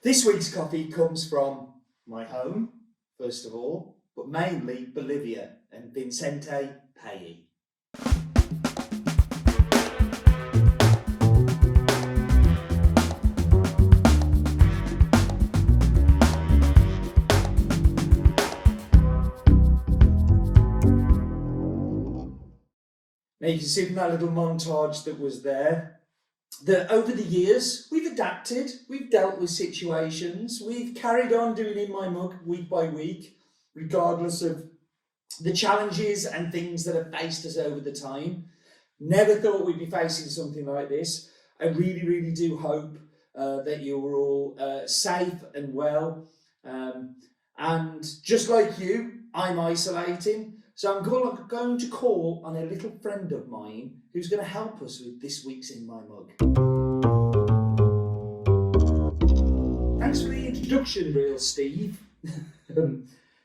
This week's coffee comes from my home, first of all, but mainly Bolivia and Vincente Paye. Now you can see from that little montage that was there, that over the years, we've adapted, we've dealt with situations, we've carried on doing In My Mug week by week, regardless of the challenges and things that have faced us over the time. Never thought we'd be facing something like this. I really, really do hope that you're all safe and well. And just like you, I'm isolating. So I'm going to call on a little friend of mine who's going to help us with this week's In My Mug. Thanks for the introduction, real Steve.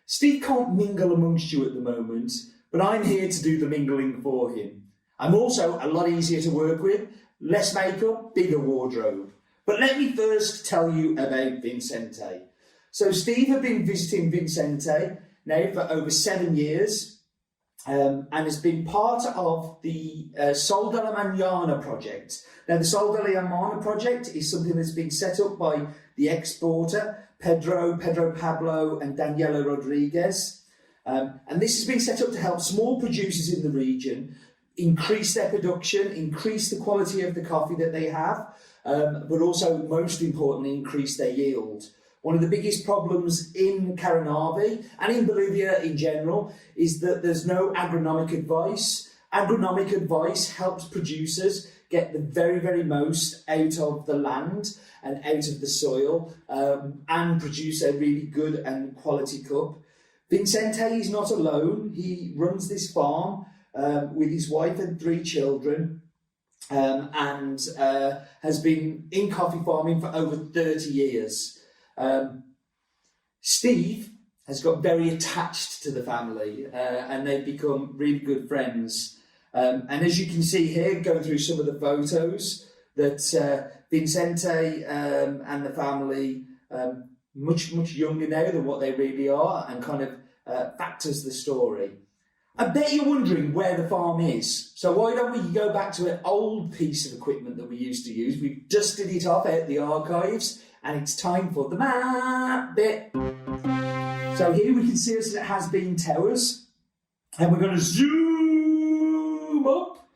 Steve can't mingle amongst you at the moment, but I'm here to do the mingling for him. I'm also a lot easier to work with, less makeup, bigger wardrobe. But let me first tell you about Vincente. So Steve has been visiting Vincente now for over 7 years. And has been part of the Sol de Manana project. Now, the Sol de Manana project is something that's been set up by the exporter, Pedro Pablo and Daniela Rodriguez. And this has been set up to help small producers in the region increase their production, increase the quality of the coffee that they have, but also, most importantly, increase their yield. One of the biggest problems in Caranavi and in Bolivia in general is that there's no agronomic advice. Agronomic advice helps producers get the very, very most out of the land and out of the soil and produce a really good and quality cup. Vincente is not alone. He runs this farm with his wife and 3 children and has been in coffee farming for over 30 years. Steve has got very attached to the family and they've become really good friends. And as you can see here, going through some of the photos, that Vincente and the family, much younger now than what they really are, and kind of factors the story. I bet you're wondering where the farm is. So why don't we go back to an old piece of equipment that we used to use? We've dusted it off out the archives. And it's time for the map bit. So here we can see us at Has Been Towers. And we're going to zoom up.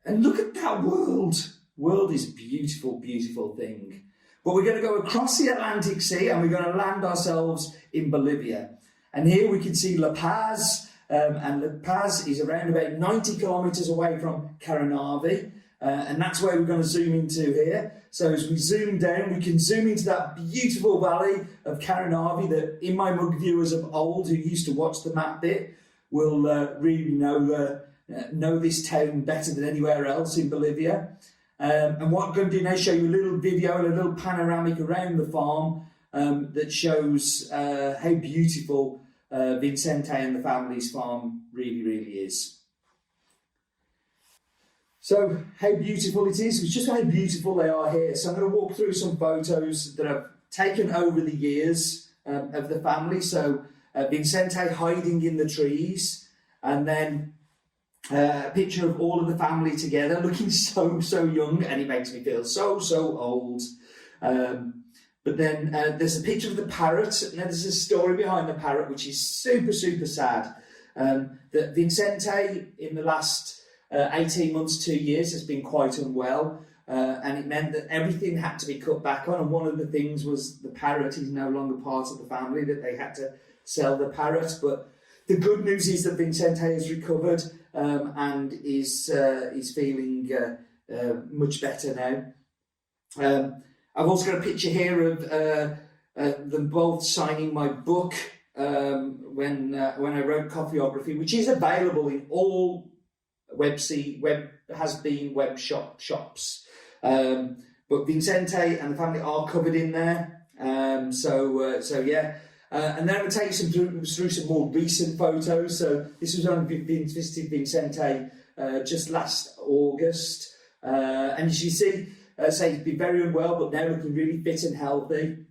And look at that world. World is a beautiful, beautiful thing. But we're going to go across the Atlantic Sea and we're going to land ourselves in Bolivia. And here we can see La Paz. And La Paz is around about 90 kilometres away from Caranavi. And that's where we're going to zoom into here. So as we zoom down, we can zoom into that beautiful valley of Caranavi that In My Mug viewers of old who used to watch the map bit will really know this town better than anywhere else in Bolivia. And what I'm going to do now is show you a little video, a little panoramic around the farm that shows how beautiful Vincente and the family's farm really, really is. So how beautiful it is, it's just how beautiful they are here. So I'm going to walk through some photos that I've taken over the years of the family. So Vincente hiding in the trees, and then a picture of all of the family together looking so young, and it makes me feel so old. But then there's a picture of the parrot. Now there's a story behind the parrot which is super sad. That Vincente in the last 18 months, 2 years, has been quite unwell, and it meant that everything had to be cut back on, and one of the things was the parrot. He's no longer part of the family, that they had to sell the parrot. But the good news is that Vincente has recovered and is feeling much better now. I've also got a picture here of them both signing my book when I wrote Coffeeography, which is available in all web shops. But Vincente and the family are covered in there. So yeah. And then I'm going to take you through some more recent photos. So this was when I visited Vincente just last August. And as you see, he's been very unwell, but now looking really fit and healthy.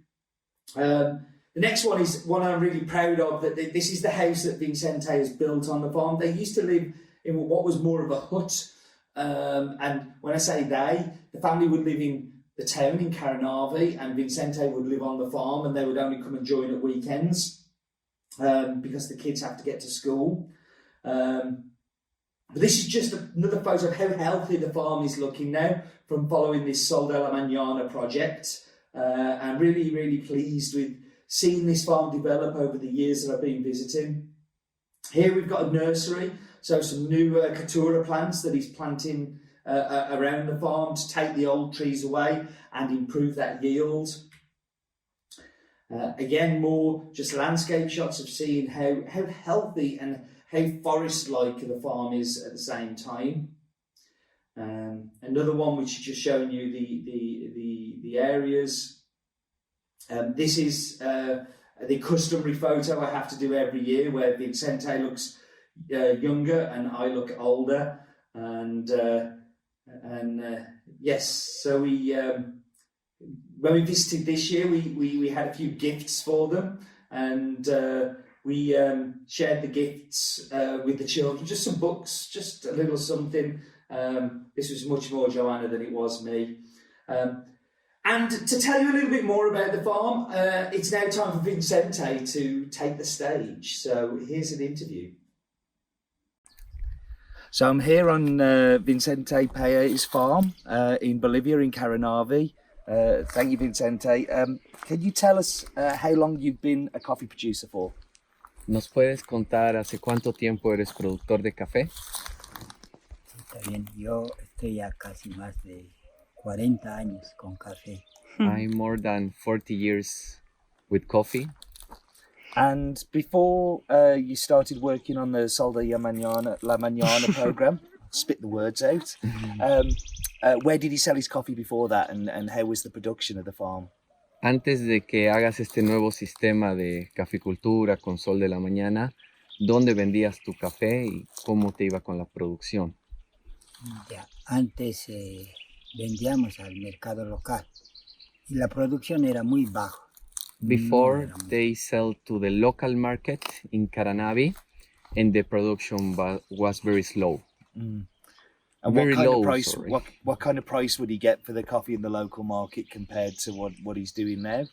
The next one is one I'm really proud of. That this is the house that Vincente has built on the farm. They used to live in what was more of a hut, and when I say they, the family would live in the town in Caranavi, and Vincente would live on the farm, and they would only come and join at weekends because the kids have to get to school. But this is just another photo of how healthy the farm is looking now from following this Sol de Manana project. I'm really, really pleased with seeing this farm develop over the years that I've been visiting. Here we've got a nursery, so some new Catura plants that he's planting around the farm to take the old trees away and improve that yield. Again, more just landscape shots of seeing how healthy and how forest-like the farm is at the same time. Another one which is just showing you the areas. This is the customary photo I have to do every year, where Vincente looks younger and I look older. And yes, so when we visited this year, we had a few gifts for them, and we shared the gifts with the children, just some books, just a little something. This was much more Joanna than it was me. And to tell you a little bit more about the farm, it's now time for Vincente to take the stage. So here's an interview. So I'm here on Vincente Paye's farm in Bolivia, in Caranavi. Thank you, Vincente. Can you tell us how long you've been a coffee producer for? ¿Nos puedes contar hace cuánto tiempo eres productor de café? Está bien, yo estoy ya casi más de 40 años con café. I'm more than 40 years with coffee. And before you started working on the Sol de Manana program, spit the words out, where did he sell his coffee before that, and how was the production of the farm? Antes de que hagas este nuevo sistema de caficultura con Sol de la Mañana, ¿dónde vendías tu café y cómo te iba con la producción? Ya, antes vendíamos al mercado local y la producción era muy baja. Before, they sell to the local market in Caranavi, and the production was very slow. And Very low, what kind of price would he get for the coffee in the local market compared to what he's doing now?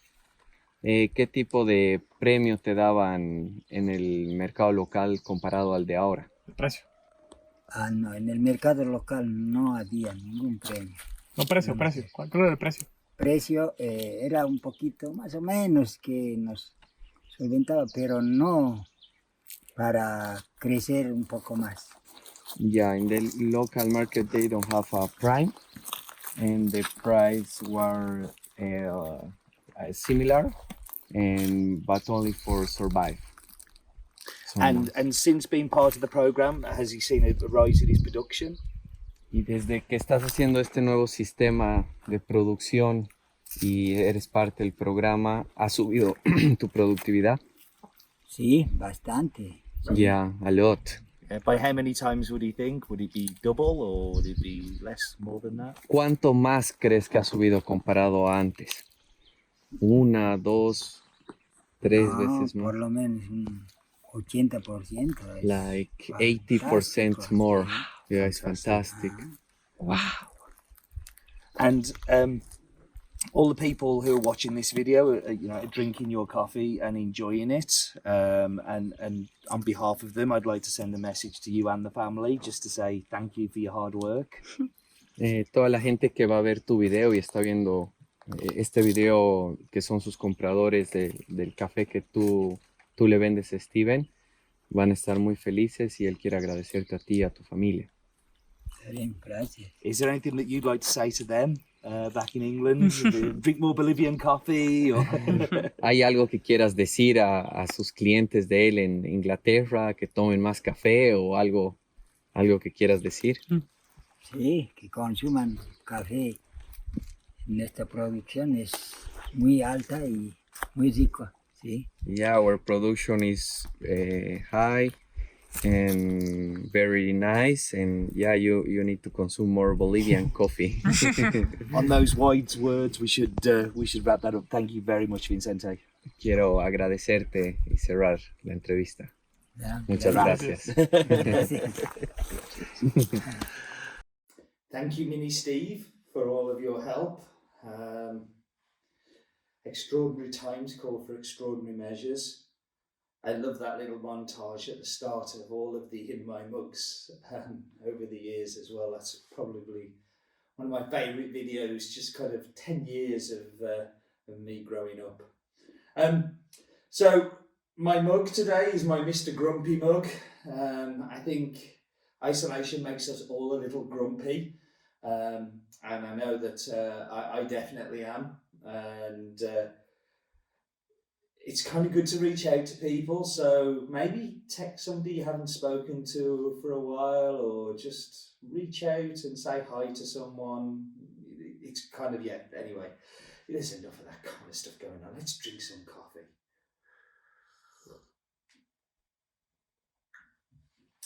¿Qué tipo de premio te daban en el mercado local comparado al de ahora? El precio. No, en el mercado local no había ningún premio. No, precio. ¿Cuál era el precio? Precio era un poquito más o menos que nos solventaba, pero no para crecer un poco más. Yeah, in the local market they don't have a prime, and the price were similar, but only for survive. So, And since being part of the program, has he seen a rise in his production? y desde que estás haciendo este nuevo sistema de producción y eres parte del programa, ¿ha subido tu productividad? Sí, bastante. Sí. Yeah, a lot. By how many times would he think? Would it be double or would it be less, more than that? ¿Cuánto más crees que ha subido comparado a antes? 1, 2, 3 veces más. Por lo menos un 80%. Like 80% more. Yeah, it's fantastic. Wow. And all the people who are watching this video, are drinking your coffee and enjoying it. And on behalf of them, I'd like to send a message to you and the family, just to say thank you for your hard work. Toda la gente que va a ver tu video y está viendo este video, que son sus compradores del café que tú le vendes a Steven, van a estar muy felices y él quiere agradecerte a ti y a tu familia. Bien, gracias. Is there anything that you'd like to say to them back in England? Drink more Bolivian coffee? Or ¿Hay algo que quieras decir a sus clientes de él en Inglaterra, que tomen más café o algo que quieras decir? Sí, que consuman café. Nuestra producción es muy alta y muy rica, sí. Yeah, our production is high and very nice. And yeah, you need to consume more Bolivian coffee. On those wise words, we should wrap that up. Thank you very much, Vincente. Quiero agradecerte y cerrar la entrevista. Ya, Muchas gracias. gracias. Thank you, Mini Steve, for all of your help. Extraordinary times call for extraordinary measures. I love that little montage at the start of all of the In My Mugs over the years as well. That's probably one of my favourite videos, just kind of 10 years of me growing up. So my mug today is my Mr. Grumpy mug. I think isolation makes us all a little grumpy. And I know that I definitely am. And it's kind of good to reach out to people, so maybe text somebody you haven't spoken to for a while, or just reach out and say hi to someone. It's kind of, yeah, anyway, there's enough of that kind of stuff going on. Let's drink some coffee.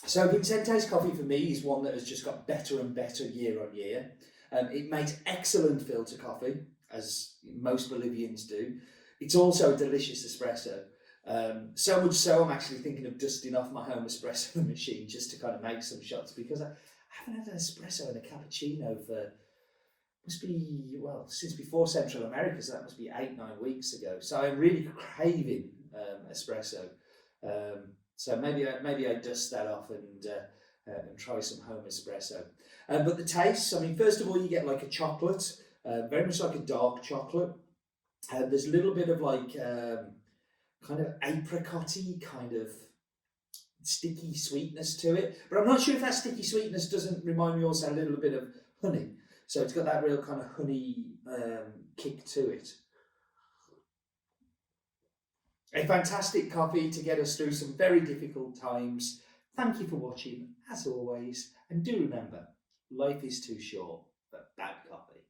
So Vincente's coffee for me is one that has just got better and better year on year. It makes excellent filter coffee, as most Bolivians do. It's also a delicious espresso. So much so I'm actually thinking of dusting off my home espresso machine just to kind of make some shots, because I haven't had an espresso and a cappuccino for, must be, well, since before Central America, so that must be 8-9 weeks ago. So I'm really craving espresso. So maybe I dust that off and try some home espresso. But the taste, I mean, first of all, you get like a chocolate, very much like a dark chocolate. There's a little bit of like kind of apricot-y, kind of sticky sweetness to it. But I'm not sure if that sticky sweetness doesn't remind me also a little bit of honey. So it's got that real kind of honey kick to it. A fantastic coffee to get us through some very difficult times. Thank you for watching, as always. And do remember, life is too short for bad coffee.